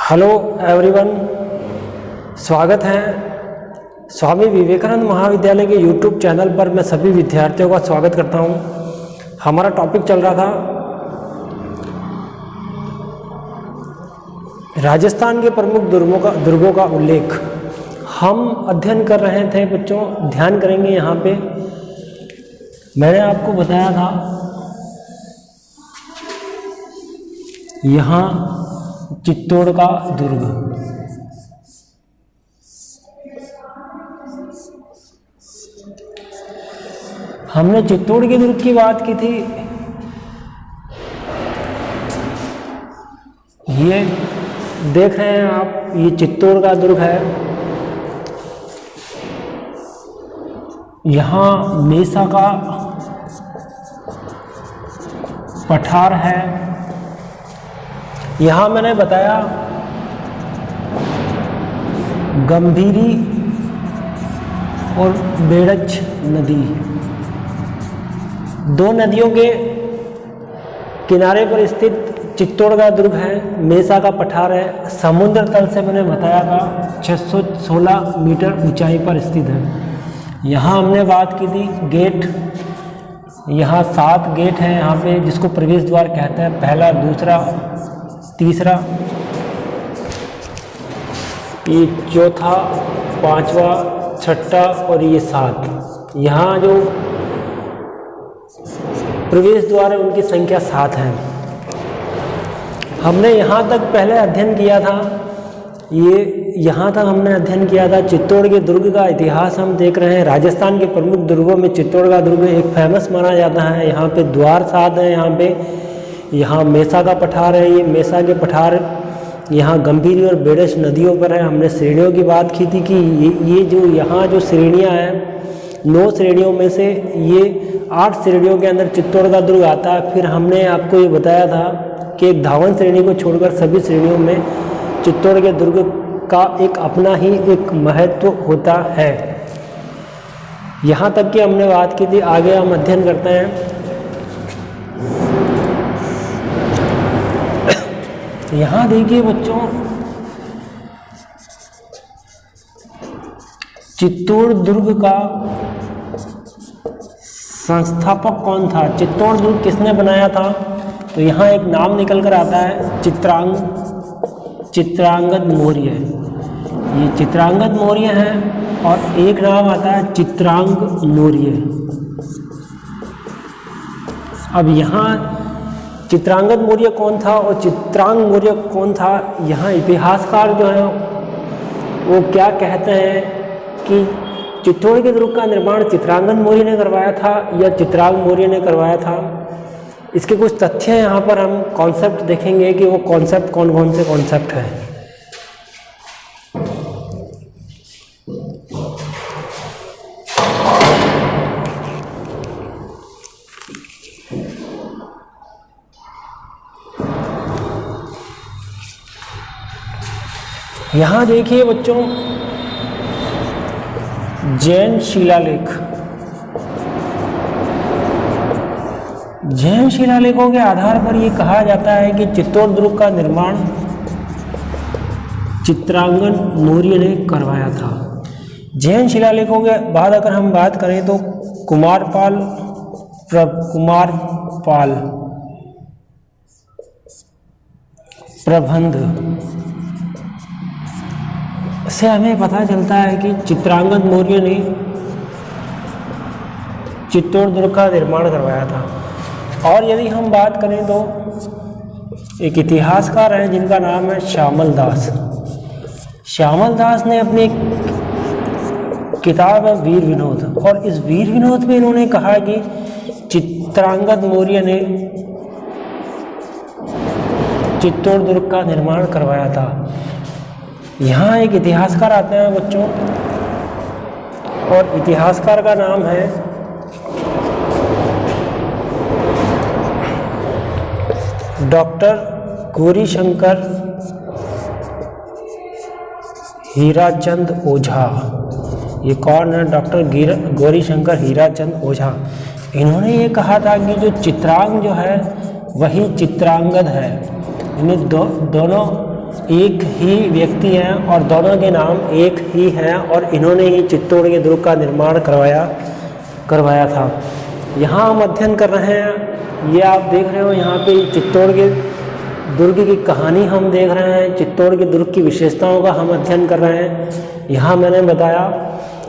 Hello everyone, स्वागत है स्वामी विवेकानंद महाविद्यालय के यूट्यूब चैनल पर। मैं सभी विद्यार्थियों का स्वागत करता हूं। हमारा टॉपिक चल रहा था राजस्थान के प्रमुख दुर्गों का उल्लेख। हम अध्ययन कर रहे थे बच्चों, ध्यान करेंगे यहाँ पे। मैंने आपको बताया था यहाँ चित्तौड़ का दुर्ग, हमने चित्तौड़ के दुर्ग की बात की थी। ये देख रहे हैं आप, ये चित्तौड़ का दुर्ग है। यहाँ मेसा का पठार है। यहाँ मैंने बताया गंभीरी और बेड़च नदी, दो नदियों के किनारे पर स्थित चित्तौड़ का दुर्ग है। मेसा का पठार है। समुद्र तल से मैंने बताया था 616 मीटर ऊंचाई पर स्थित है। यहाँ हमने बात की थी गेट, यहाँ 7 गेट हैं यहाँ पे, जिसको प्रवेश द्वार कहते हैं। पहला, दूसरा, तीसरा, ये चौथा, पांचवा, छठा और ये 7। यहाँ जो प्रवेश द्वार है उनकी संख्या 7 है। हमने यहाँ तक पहले अध्ययन किया था, यहाँ तक हमने अध्ययन किया था चित्तौड़ के दुर्ग का इतिहास हम देख रहे हैं। राजस्थान के प्रमुख दुर्गों में चित्तौड़ का दुर्ग एक फेमस माना जाता है। यहाँ पे द्वार 7 है। यहाँ मेसा का पठार है। ये मेसा के पठार यहाँ गंभीरी और बेड़च नदियों पर है। हमने श्रेणियों की बात की थी कि ये जो यहाँ जो श्रेणियाँ हैं, 9 श्रेणियों में से ये 8 श्रेणियों के अंदर चित्तौड़ का दुर्ग आता है। फिर हमने आपको ये बताया था कि एक धावन श्रेणी को छोड़कर सभी श्रेणियों में चित्तौड़ के दुर्ग का एक अपना ही एक महत्व होता है। यहाँ तक की हमने बात की थी। आगे हम अध्ययन करते हैं। यहाँ देखिए बच्चों, चित्तौड़ दुर्ग का संस्थापक कौन था? चित्तौड़ दुर्ग किसने बनाया था? तो यहाँ एक नाम निकल कर आता है, चित्रांगद मौर्य। ये चित्रांगद मौर्य है और एक नाम आता है चित्रांग मौर्य। अब यहाँ चित्रांगद मौर्य कौन था और चित्रांग मौर्य कौन था? यहाँ इतिहासकार जो है वो क्या कहते हैं कि चित्तौड़ के दुर्ग का निर्माण चित्रांगद मौर्य ने करवाया था या चित्रांग मौर्य ने करवाया था। इसके कुछ तथ्य यहाँ पर हम कॉन्सेप्ट देखेंगे कि वो कॉन्सेप्ट कौन कौन से कॉन्सेप्ट हैं। यहाँ देखिए बच्चों, जैन शिलालेख। जैन शिलालेखों के आधार पर यह कहा जाता है कि चित्तौड़ दुर्ग का निर्माण चित्रांगद मौर्य ने करवाया था। जैन शिलालेखों के बाद अगर हम बात करें तो कुमारपाल प्रबंध से हमें पता चलता है कि चित्रांगद मौर्य ने चित्तौड़ दुर्ग का निर्माण करवाया था। और यदि हम बात करें तो एक इतिहासकार हैं जिनका नाम है श्यामल दास। श्यामल दास ने अपनी किताब है वीर विनोद, और इस वीर विनोद में इन्होंने कहा कि चित्रांगद मौर्य ने चित्तौड़ दुर्ग का निर्माण करवाया था। यहाँ एक इतिहासकार आते हैं बच्चों, और इतिहासकार का नाम है डॉक्टर गौरीशंकर हीराचंद ओझा। ये कौन है? डॉक्टर गौरीशंकर हीराचंद ओझा। इन्होंने ये कहा था कि जो चित्रांग जो है वही चित्रांगद है। इन्हें दोनों एक ही व्यक्ति हैं और दोनों के नाम एक ही हैं और इन्होंने ही चित्तौड़ के दुर्ग का निर्माण करवाया था। यहाँ हम अध्ययन कर रहे हैं, ये आप देख रहे हो यहाँ पे चित्तौड़ के दुर्ग की कहानी हम देख रहे हैं, चित्तौड़ के दुर्ग की विशेषताओं का हम अध्ययन कर रहे हैं। यहाँ मैंने बताया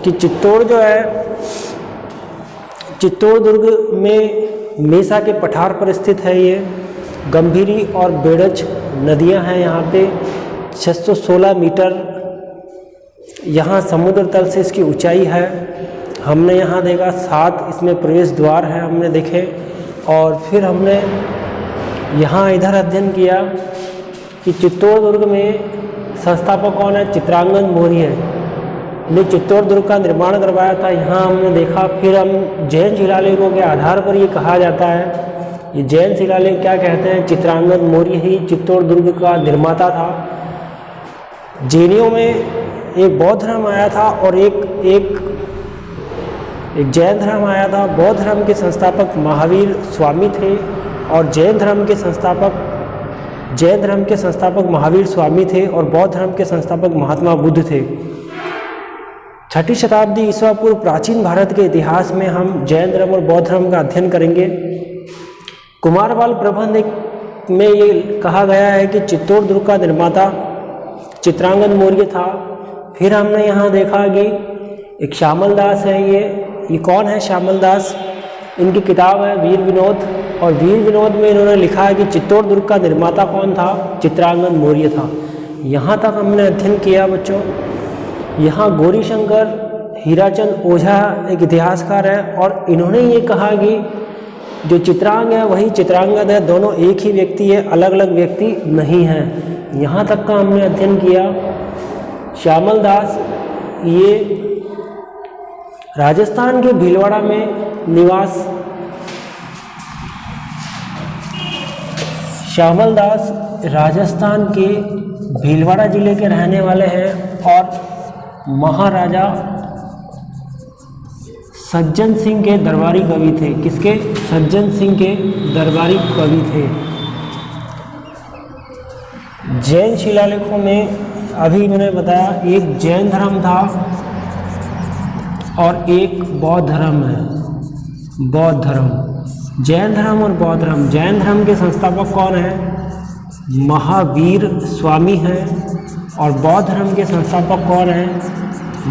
कि चित्तौड़ जो है, चित्तौड़ दुर्ग में मेसा के पठार पर स्थित है। ये गंभीरी और बेड़ज नदियां हैं यहाँ पे। 616 मीटर यहाँ समुद्र तल से इसकी ऊंचाई है। हमने यहाँ देखा 7 इसमें प्रवेश द्वार हैं, हमने देखे। और फिर हमने यहाँ इधर अध्ययन किया कि चित्तौड़ दुर्ग में संस्थापक कौन है, चित्रांगद मौर्य ने चित्तौड़ दुर्ग का निर्माण करवाया था। यहाँ हमने देखा। फिर हम जैन शिलालेखों के आधार पर ये कहा जाता है, ये जैन शिलालेख क्या कहते हैं, चित्रांगद मौर्य ही चित्तौड़ दुर्ग का निर्माता था। जैनियों में एक बौद्ध धर्म आया था और एक जैन धर्म आया था। बौद्ध धर्म के संस्थापक महावीर स्वामी थे और जैन धर्म के संस्थापक महावीर स्वामी थे और बौद्ध धर्म के संस्थापक महात्मा बुद्ध थे। 6ठी शताब्दी ईसा पूर्व प्राचीन भारत के इतिहास में हम जैन धर्म और बौद्ध धर्म का अध्ययन करेंगे। कुमारवाल प्रबंध में ये कहा गया है कि चित्तौड़ दुर्ग का निर्माता चित्रांगद मौर्य था। फिर हमने यहाँ देखा कि एक श्यामल दास है। ये कौन है श्यामल दास? इनकी किताब है वीर विनोद, और वीर विनोद में इन्होंने लिखा है कि चित्तौड़ दुर्ग का निर्माता कौन था, चित्रांगद मौर्य था। यहाँ तक हमने अध्ययन किया बच्चों। यहाँ गौरीशंकर हीराचंद ओझा एक इतिहासकार है और इन्होंने ये कहा कि जो चित्रांग है वही चित्रांगद है, दोनों एक ही व्यक्ति है, अलग अलग व्यक्ति नहीं हैं। यहाँ तक का हमने अध्ययन किया। श्यामल दास ये राजस्थान के भीलवाड़ा में निवास, श्यामल दास राजस्थान के भीलवाड़ा जिले के रहने वाले हैं और महाराजा सज्जन सिंह के दरबारी कवि थे। किसके? सज्जन सिंह के दरबारी कवि थे। जैन शिलालेखों में अभी मैंने बताया एक जैन धर्म था और एक बौद्ध धर्म है। बौद्ध धर्म, जैन धर्म और बौद्ध धर्म। जैन धर्म के संस्थापक कौन है? महावीर स्वामी हैं। और बौद्ध धर्म के संस्थापक कौन है?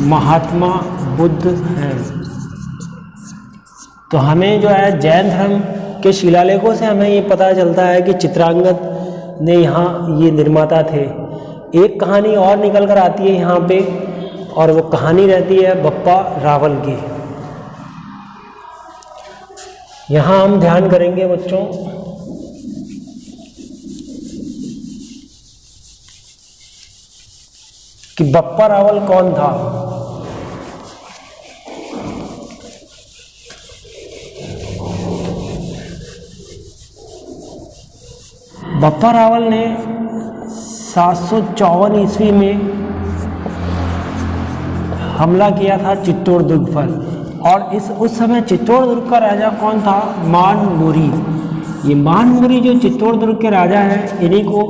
महात्मा बुद्ध हैं। तो हमें जो है जैन धर्म के शिलालेखों से हमें ये पता चलता है कि चित्रांगद ने यहाँ ये निर्माता थे। एक कहानी और निकल कर आती है यहाँ पे, और वो कहानी रहती है बप्पा रावल की। यहाँ हम ध्यान करेंगे बच्चों कि बप्पा रावल कौन था। बप्पा रावल ने 754 ईस्वी में हमला किया था चित्तौड़ दुर्ग पर, और उस समय चित्तौड़ दुर्ग का राजा कौन था? मानमुरी। ये मानमुरी जो चित्तौड़ दुर्ग के राजा हैं, इन्हीं को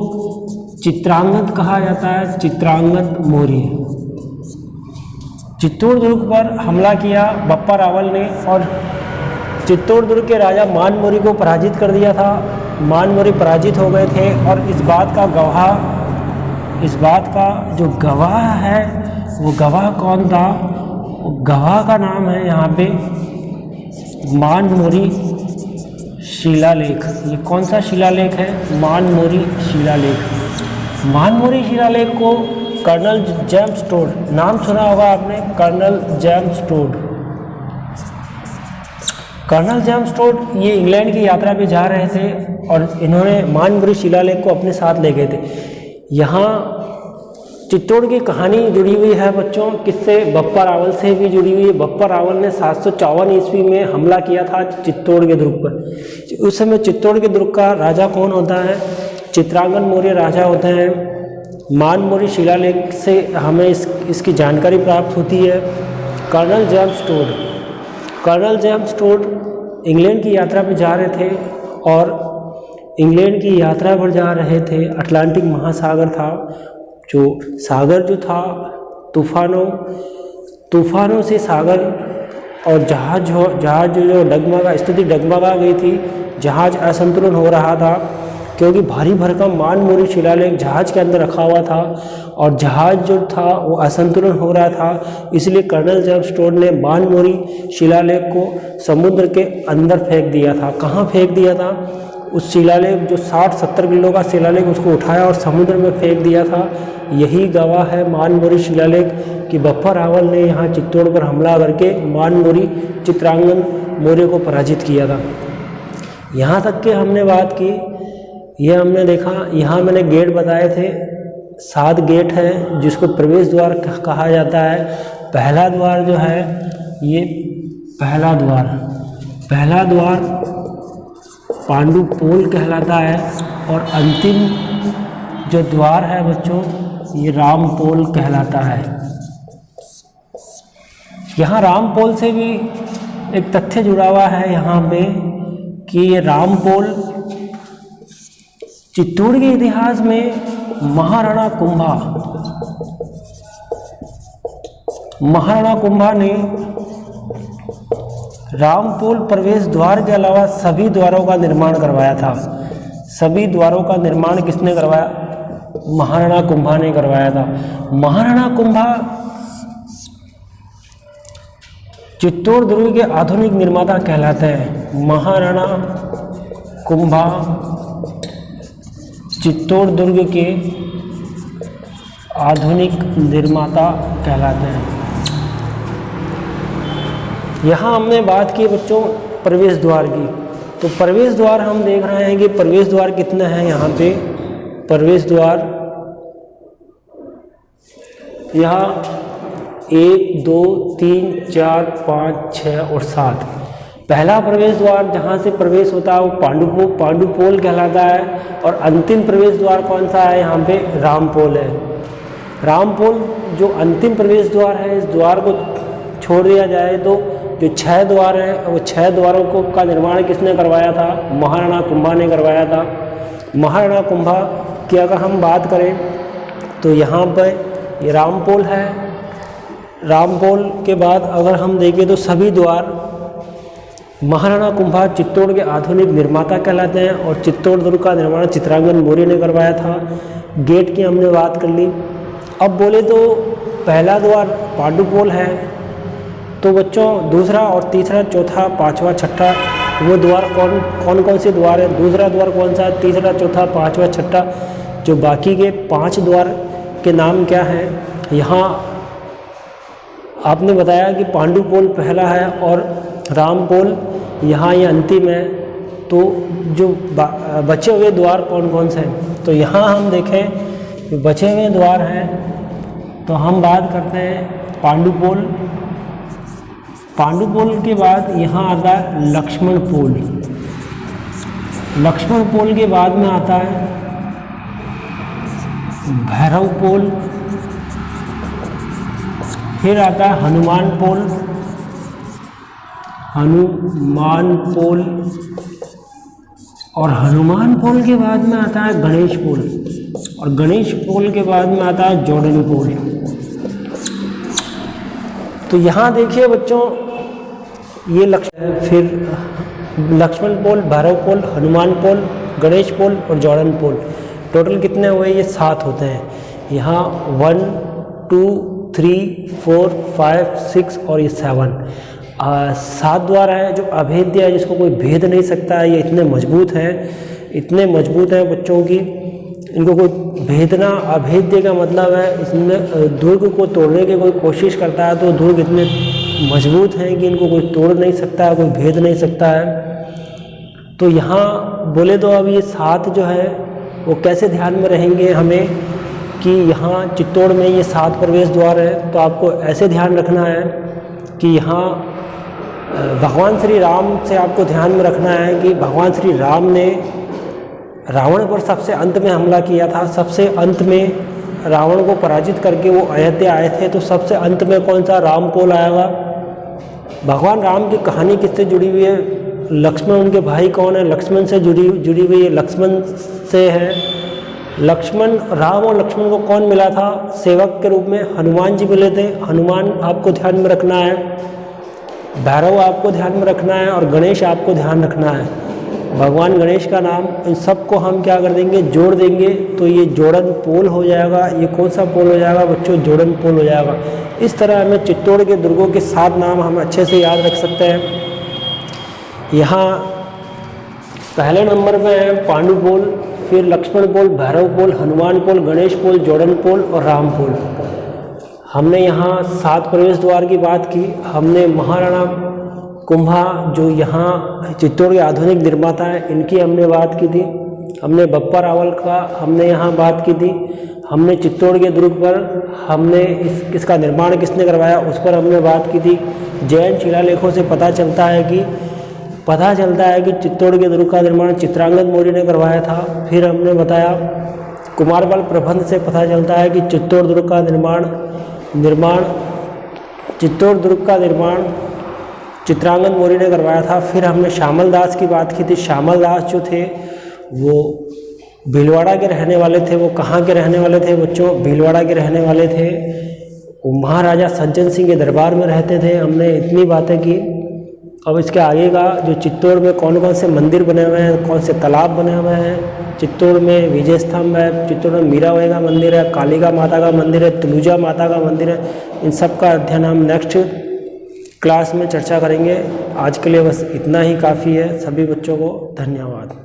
चित्रांगद कहा जाता है, चित्रांगद मौर्य। चित्तौड़ दुर्ग पर हमला किया बप्पा रावल ने और चित्तौड़ दुर्ग के राजा मानमुरी को पराजित कर दिया था। मानमुरी पराजित हो गए थे और इस बात का जो गवाह है वो गवाह कौन था? वो गवाह का नाम है यहाँ पे मानमुरी शिलालेख। ये कौन सा शिलालेख है? मानमुरी शिलालेख। मानमुरी शिलालेख को कर्नल जेम्स टोड, नाम सुना होगा आपने, Colonel James Tod. Colonel James Tod ये इंग्लैंड की यात्रा पे जा रहे थे और इन्होंने मानमुरी शिलालेख को अपने साथ ले गए थे। यहाँ चित्तौड़ की कहानी जुड़ी हुई है बच्चों, किससे? बप्पा रावल से भी जुड़ी हुई है। बप्पा रावल ने 754 ईस्वी में हमला किया था चित्तौड़ के दुर्ग पर। उस समय चित्तौड़ के दुर्ग का राजा कौन होता है? चित्रांगद मौर्य राजा होते हैं। मानमुरी शिलालेख से हमें इसकी जानकारी प्राप्त होती है। कर्नल जेम्स टोड इंग्लैंड की यात्रा पर जा रहे थे और इंग्लैंड की यात्रा पर जा रहे थे। अटलांटिक महासागर था, जो सागर जो था तूफानों से सागर और जहाज जो डगमगा स्थिति डगमगा गई थी, जहाज असंतुलन हो रहा था क्योंकि भारी भरकम मानमोरी शिलालेख जहाज के अंदर रखा हुआ था और जहाज जो था वो असंतुलन हो रहा था। इसलिए कर्नल जेम्स टोड ने मानमोरी शिलालेख को समुद्र के अंदर फेंक दिया था। कहाँ फेंक दिया था? उस शिलालेख जो 60-70 किलो का शिलालेख, उसको उठाया और समुद्र में फेंक दिया था। यही गवाह है मानमोरी शिलालेख कि बप्पा रावल ने यहाँ चित्तौड़ पर हमला करके मानमोरी चित्रांगन मौर्य को पराजित किया था। यहाँ तक के हमने बात की, ये हमने देखा, यहाँ मैंने गेट बताए थे, 7 गेट है जिसको प्रवेश द्वार कहा जाता है। पहला द्वार जो है ये पहला द्वार पांडुपोल कहलाता है और अंतिम जो द्वार है बच्चों ये रामपोल कहलाता है। यहाँ रामपोल से भी एक तथ्य जुड़ा हुआ है यहाँ पे कि ये रामपोल चित्तौड़ के इतिहास में महाराणा कुंभा ने रामपोल प्रवेश द्वार के अलावा सभी द्वारों का निर्माण करवाया था। सभी द्वारों का निर्माण किसने करवाया? महाराणा कुंभा ने करवाया था। महाराणा कुंभा चित्तौड़ दुर्ग के आधुनिक निर्माता कहलाते हैं। महाराणा कुंभा चित्तौड़ दुर्ग के आधुनिक निर्माता कहलाते हैं। यहाँ हमने बात की बच्चों प्रवेश द्वार की, तो प्रवेश द्वार हम देख रहे हैं कि प्रवेश द्वार कितने हैं। यहाँ पे प्रवेश द्वार यहाँ 1 2 3 4 5 6 और 7। पहला प्रवेश द्वार जहाँ से प्रवेश होता है वो पांडुपोल कहलाता है और अंतिम प्रवेश द्वार कौन सा है? यहाँ पे रामपोल है। रामपोल जो अंतिम प्रवेश द्वार है, इस द्वार को छोड़ दिया जाए तो जो 6 द्वार हैं वो 6 द्वारों का निर्माण किसने करवाया था? महाराणा कुंभा ने करवाया था। महाराणा कुंभा की अगर हम बात करें तो यहाँ पर ये रामपोल है। रामपोल के बाद अगर हम देखें तो सभी द्वार महाराणा कुंभा चित्तौड़ के आधुनिक निर्माता कहलाते हैं और चित्तौड़ दुर्ग का निर्माण चित्रांगन मौर्य ने करवाया था। गेट की हमने बात कर ली। अब बोले तो पहला द्वार पांडुपोल है, तो बच्चों दूसरा और तीसरा चौथा पांचवा छठा वो द्वार कौन से द्वार है? दूसरा द्वार कौन सा है? तीसरा चौथा पांचवा छठा, जो बाकी के 5 द्वार के नाम क्या हैं? यहाँ आपने बताया कि पांडुपोल पहला है और रामपोल यहाँ ये अंतिम है। तो जो बचे हुए द्वार कौन से हैं? तो यहाँ हम देखें कि बचे हुए द्वार हैं तो हम बात करते हैं पांडुपोल के बाद यहाँ आता है लक्ष्मण पोल के बाद में आता है भैरवपोल, फिर आता है हनुमान पोल और हनुमान पोल के बाद में आता है गणेश पोल और गणेश पोल के बाद में आता है जॉर्डन पोल। तो यहाँ देखिए बच्चों ये फिर लक्ष्मण पोल, भैरव पोल, हनुमान पोल, गणेश पोल और जॉर्डन पोल, टोटल कितने हुए? ये 7 होते हैं। यहाँ 1 2 3 4 5 6 और ये 7 द्वार है जो अभेद्य है, जिसको कोई भेद नहीं सकता है। ये इतने मजबूत हैं बच्चों की, इनको कोई भेदना, अभेद्य का मतलब है इसमें दुर्ग को तोड़ने की कोई कोशिश करता है तो दुर्ग इतने मजबूत हैं कि इनको कोई तोड़ नहीं सकता है, कोई भेद नहीं सकता है। तो यहाँ बोले तो अब ये 7 जो है वो कैसे ध्यान में रहेंगे हमें कि यहाँ चित्तौड़ में ये 7 प्रवेश द्वार है। तो आपको ऐसे ध्यान रखना है कि यहाँ भगवान श्री राम से आपको ध्यान में रखना है कि भगवान श्री राम ने रावण पर सबसे अंत में हमला किया था। सबसे अंत में रावण को पराजित करके वो अयोध्या आए थे, तो सबसे अंत में कौन सा? रामपोल आएगा। भगवान राम की कहानी किससे जुड़ी हुई है? लक्ष्मण उनके भाई कौन है, लक्ष्मण से जुड़ी हुई लक्ष्मण से है। लक्ष्मण, राम और लक्ष्मण को कौन मिला था सेवक के रूप में, हनुमान जी मिले थे। हनुमान आपको ध्यान में रखना है, भैरव आपको ध्यान में रखना है और गणेश आपको ध्यान रखना है। भगवान गणेश का नाम, इन सबको हम क्या कर देंगे, जोड़ देंगे तो ये जोड़न पोल हो जाएगा। ये कौन सा पोल हो जाएगा बच्चों, जोड़न पोल हो जाएगा। इस तरह हमें चित्तौड़ के दुर्गों के 7 नाम हम अच्छे से याद रख सकते हैं। यहाँ पहले नंबर पे है पांडु पोल, फिर लक्ष्मण पोल, भैरव पोल, हनुमान पोल, गणेश पोल, जोड़न पोल और राम पोल। हमने यहाँ 7 प्रवेश द्वार की बात की। हमने महाराणा कुंभा जो यहाँ चित्तौड़ के आधुनिक निर्माता हैं इनकी हमने बात की थी। हमने बप्पा रावल का हमने यहाँ बात की थी। हमने चित्तौड़ के दुर्ग पर हमने इसका निर्माण किसने करवाया उस पर हमने बात की थी। जैन शिलालेखों से पता चलता है कि चित्तौड़ के दुर्ग का निर्माण चित्रांगद मौर्य ने करवाया था। फिर हमने बताया कुमारपाल प्रबंध से पता चलता है कि चित्तौड़ दुर्ग का निर्माण चित्रांगद मौर्य ने करवाया था। फिर हमने श्यामल दास की बात की थी। श्यामल दास जो थे वो भीलवाड़ा के रहने वाले थे। वो कहाँ के रहने वाले थे बच्चों, भीलवाड़ा के रहने वाले थे। वो महाराजा सज्जन सिंह के दरबार में रहते थे। हमने इतनी बातें की। अब इसके आगे का जो चित्तौड़ में कौन कौन से मंदिर बने हुए हैं, कौन से तालाब बने हुए हैं। चित्तौड़ में विजय स्तंभ है, चित्तौड़ में मीराबाई का मंदिर है, कालिका माता का मंदिर है, तलुजा माता का मंदिर है। इन सब का अध्ययन हम नेक्स्ट क्लास में चर्चा करेंगे। आज के लिए बस इतना ही काफ़ी है। सभी बच्चों को धन्यवाद।